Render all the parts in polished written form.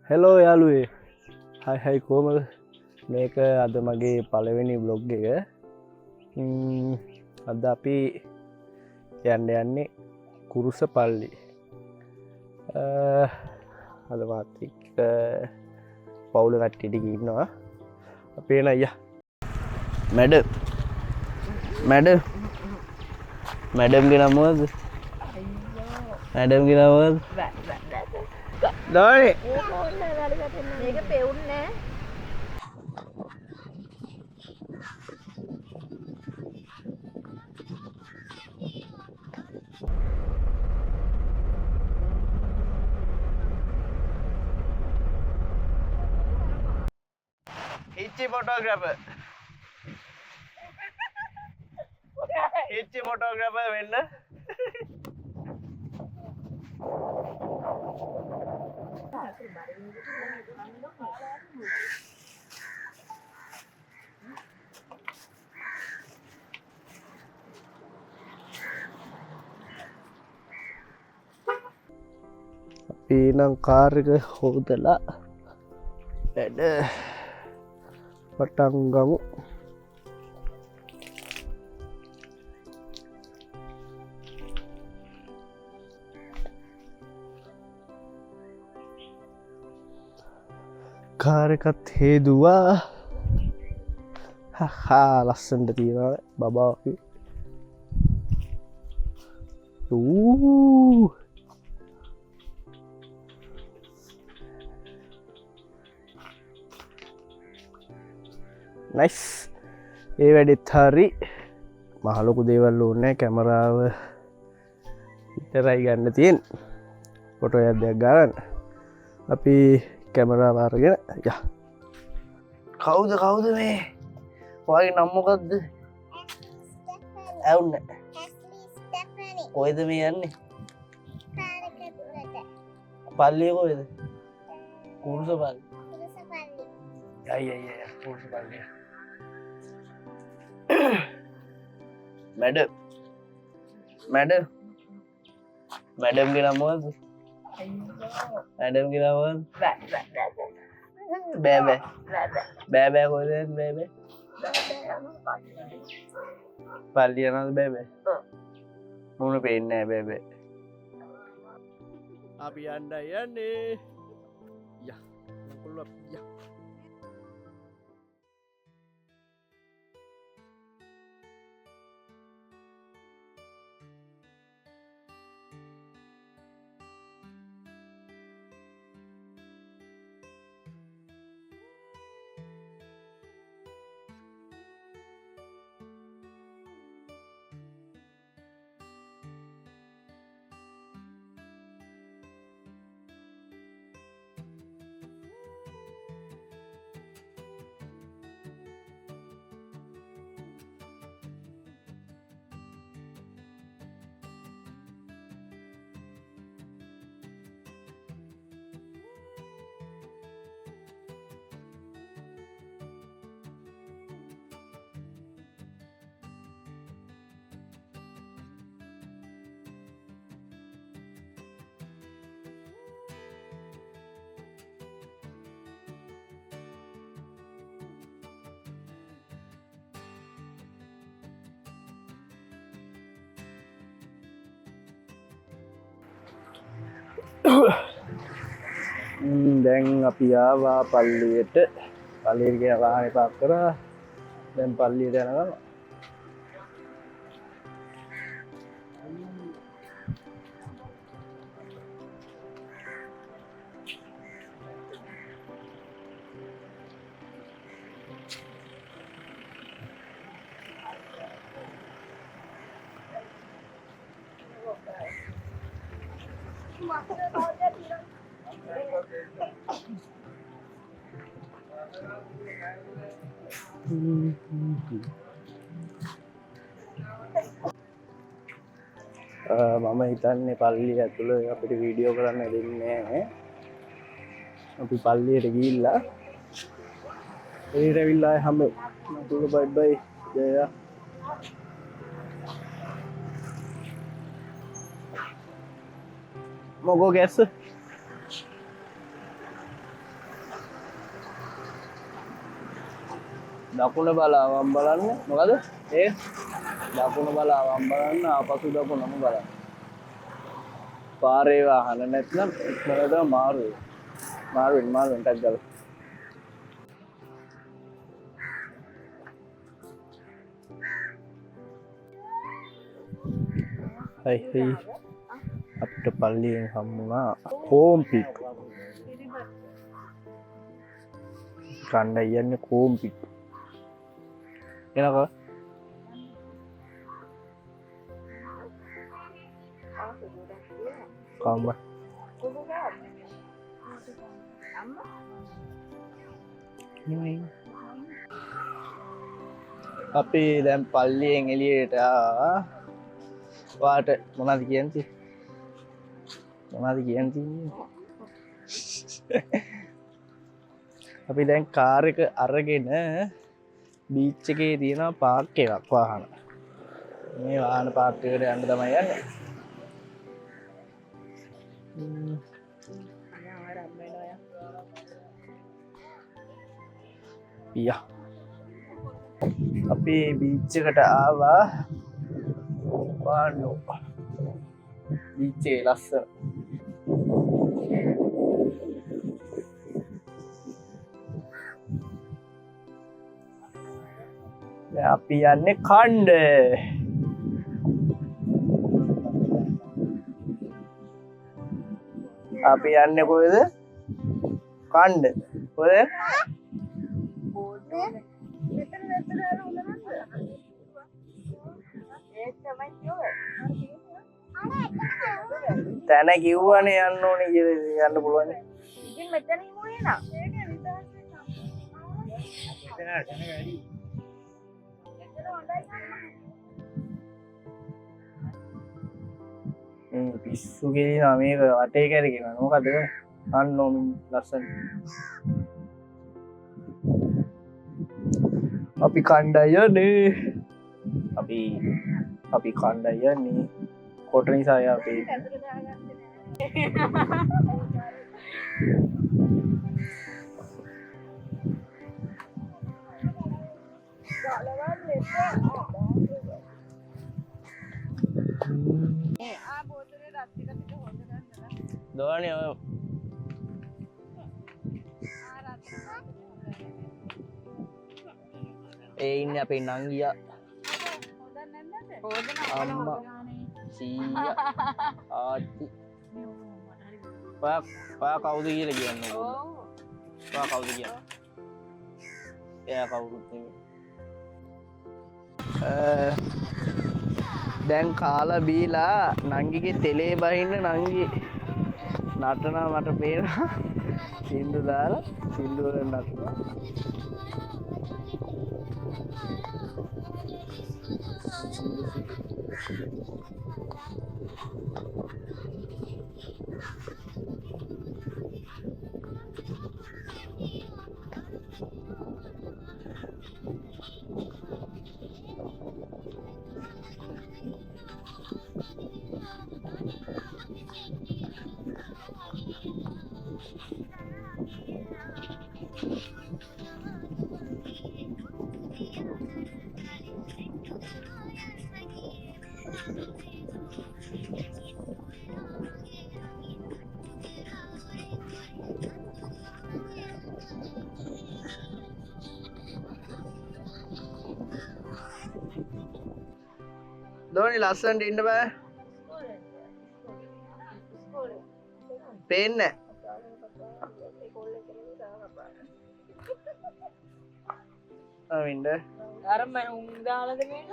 Hello යාළුවේ හයි කෝමද මේක අද මගේ පළවෙනි බ්ලොග් එක අද අපි යන්නේ කුරුස පල්ලි අද මාතික පවුල කට්ටිටික ඉන්නවා අපේ අයියා මැඩම්ගේ නමුවද මැඩම්ගේ නමුවද දෝනේ මේක පෙවුන්නේ Hichi photographer වෙන්න අපි නම් කාර් එක හොදලා වැඩ පටන් ගමු කාර් එකත් හේදුවා හා ලස්සනට තියෙනවා බබා නයිස් ඒ වැඩෙත් හරි මහලොකු දේවල් ඕනෑ කැමරාව විතරයි ගන්න තියෙන් පොටෝ යද්දයක් ගන්න අපි කැමරා වාරගෙන ය කවුද මේ වගේ නම්මොකක්ද ඇවුන්න කොයිද මේ යන්නේ පල්ලිය කොයිද කුරුස පල්ලි කුරුස පල්ලිය මැඩම්ගේ නමුවද මැඩම්ගේ නමුවද බෑබෑ කොයිද බෑබෑ පල්ලිය යනවද බෑබෑ මුණ පේන්නේ බෑබෑ අපි යන්නේ ය දැන් අපි ආවා පල්ලියට පල්ලියට ගිය වාහනේ පාක් කරා දැන් පල්ලියට යනවා මම හිතන්නේ පල්ලිය ඇතුළ අපිට වීඩියෝ කරන්න දෙන්නේ අපි පල්ලියට ගිහිල්ලා එළියට ඇවිල්ලා හැම තුල බයි ජය මොකෝ ගැස්ස දකුණ බලාවම් බලන්න මොකද ඒ දකුණ බලාවම් බලන්න ආපසු දකුණම බලන්න පාරේ වාහන නැත්නම් ඉක්මනට මාරුවෙන් ටක් ගාලා හයි අපිට පල්ලියෙන් හම්බුණා කෝම්පිට් කණ්ඩ යන්නේ කෝම්පිට් එනකෝ කම්ම අපි දැන් පල්ලියෙන් එළියට වාට මොනවද කියන්නේ අපි දැන් කාර් එක අරගෙන බීච් එකේ තියෙන පාර්ක් එකක් වාහන මේ වාහන පාර්ක් එකට යන්න තමයි යන්නේ පියා අපි බීච් එකට ආවා වාන්නෝ බීච් එකේ ලස්සන අපි යන්නේ කණ්ඩ අපි යන්නේ කොහෙද කණ්ඩ කොහෙද තැන කිව්වනේ යන්න ඕනේ කියලා යන්න පුළුවන් ඉතින් මෙතන ඉමු එනවා පිස්සු කියනවා මේක වටේ කැරගෙන මොකද අන්නෝ ලස්සන අපි කණ්ඩායම් යන්නේ අපි කණ්ඩායම් යන්නේ කොට නිසා අපි දෝනේ ඒ ඉන්නේ අපේ නංගියා අම්මා සීයා ආච්චි පා කවුද කියලා කියන්නේ පා කවුද කියන්නේ එයා කවුරුත් නෙමෙයි දැන් කාලා බීලා නංගිගේ තෙලේ බහින්න නංගි නටනවා මට පේනවා සින්දු දාලා සින්දු වල නටනවා දෝනි ලස්සනට ඉන්න බෑ පේන්නේ අවින්ද අර මම උන් දාලාද මේක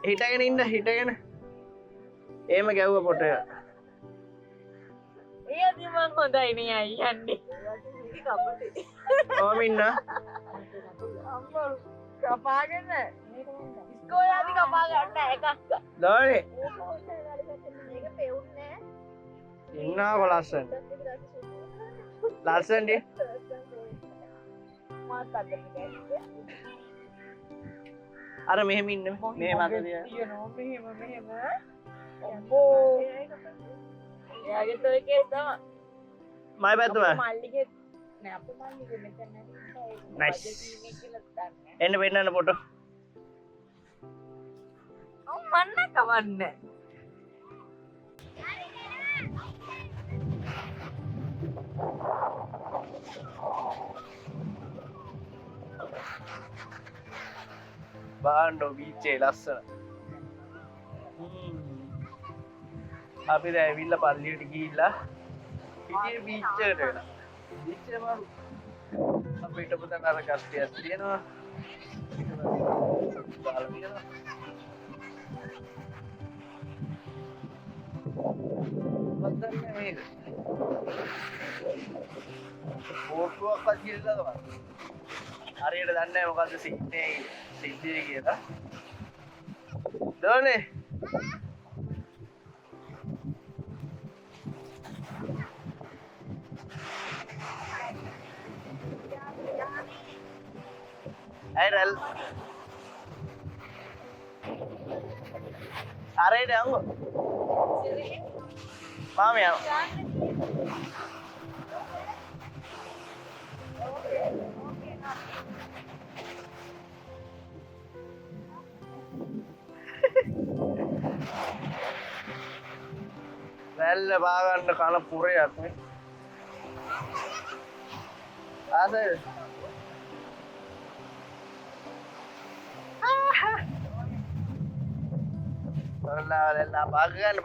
හිටගෙන ඉන්න හිටගෙන එහෙම ගැව්ව පොට එක එයාදී මං හොඳයි නේ අයියන්නේ කොහොම ඉන්න අම්මා කපාගෙන ඉස්කෝලේදී කපා ගන්න එකක් දෝනි මේක පෙවුන්නේ ඉන්නාව ලස්සන ලස්සනද මාත් අදන්නේ අර මෙහෙම ඉන්න මෙහෙම අත දිහා තියනවා මෙහෙම අම්බෝ එයාගේ තෝ එකේ තමයි මයි පැත්තම මල්ලිගේ නෑ අපේ මල්ලිගේ මෙතන නෑ Nice. කියලා දන්නේ එන්න පෙන්නන්න ෆොටෝ. මන්න කවන්නේ බාණ්ඩෝ බීච්චේ ලස්සන. අපි දැන් ඇවිල්ලා පල්ලියට ගිහිල්ලා පිටියේ බීච් එකට වෙලා. බීච් එක මාරු. අපිට පුතන් අර කට්ටියක් තියෙනවා. දාලා තියෙනවා. මතන්නේ මේක. ෆෝටෝවක් අදියලා තමයි. හරියට දන්නේ නැහැ මොකද්ද සිද්ධියේ කියලා. දෝනේ Airel. Are dong. Paham ya? Rel bagan kana pure aku. Asal. Lah, pagan,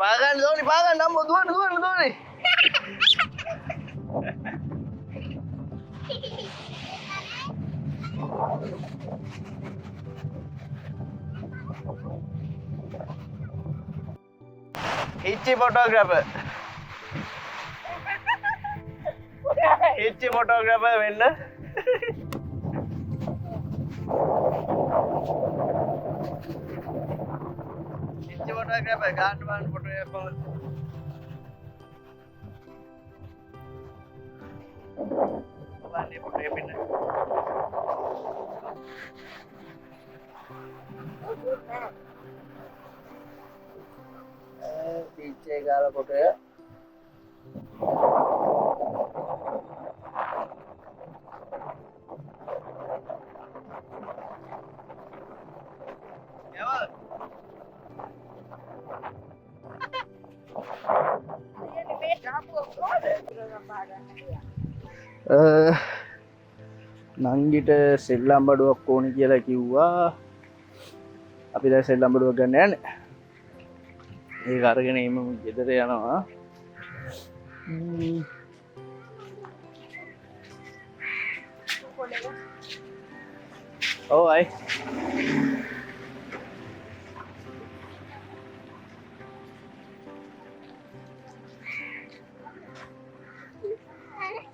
Doni, pagan, nambah Doni. Hichi photographer. Hichi photographer, winner. Photographer, can't one photographer. One photographer. पीछे गाला फोटो है නංගිට සෙල්ලම් බඩුවක් ඕනි කියලා කිව්වා. අපි දැන් සෙල්ලම් බඩුවක් ගන්න යන්නේ. ඒක අරගෙන එමු ගෙදර යනවා. ඔව් අය.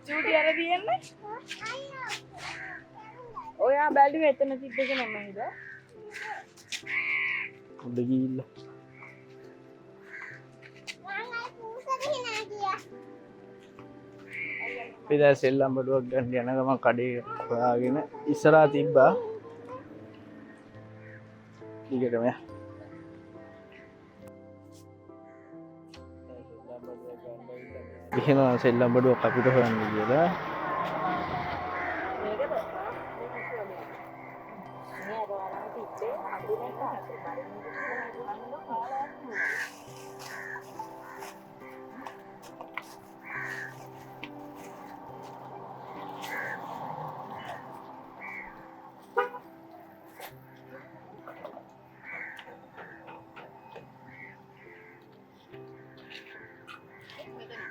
චූටි අර දියන්නේ ඔයා බැලුවේ එතන තිබ්බක නෙමෙයිද උඩ ගිහිල්ලා අපි දැන් සෙල්ලම් බඩුවක් ගන්න යන ගමන් කඩේ හොයාගෙන ඉස්සරහා තිබ්බා. ඊකටම එහෙම සෙල්ලම් බඩුවක් අපිට හොයන්න කියලා.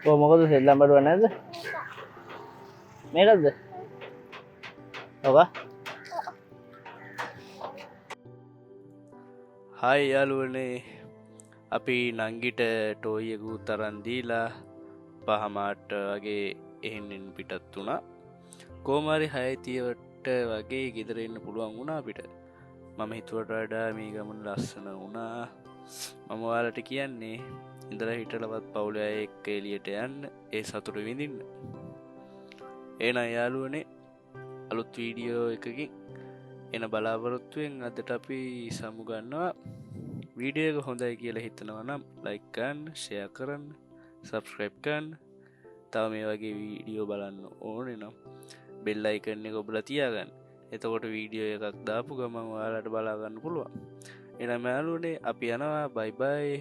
ඔය මොකද සෙල්ලම් බඩුව නැද්ද? මේකද? ඔබ? හායි යාළුවනේ. අපි නංගිට ටෝයි එකකුත් අරන් දීලා පහමාට වගේ එහෙන් පිටත් වුණා. කොහොම හරි 6:30ට වගේ ගෙදර එන්න පුළුවන් වුණා අපිට. මම හිතුවට වඩා මේ ගමන ලස්සන වුණා. මම ඔයාලට කියන්නේ ඉඳලා හිටලවත් පවුලේ අය එක්ක එළියට යන්න, ඒ සතුට විඳින්න. එහෙනම් යාළුවනේ අලුත් වීඩියෝ එකකින් එන බලාපොරොත්තුවෙන් අදට අපි සමු ගන්නවා. වීඩියෝ එක හොඳයි කියලා හිතනවා නම් ලයික් කරන්න, ෂෙයා කරන්න, සබ්ස්ක්‍රයිබ් කරන්න. තව මේ වගේ වීඩියෝ බලන්න ඕනේ නම් බෙල් අයිකන් එක ඔබලා තියාගන්න. එතකොට වීඩියෝ එකක් දාපු ගමන් ඔයාලට බලාගන්න පුළුවන්. එහෙනම් යාළුවනේ අපි යනවා. බයි බයි.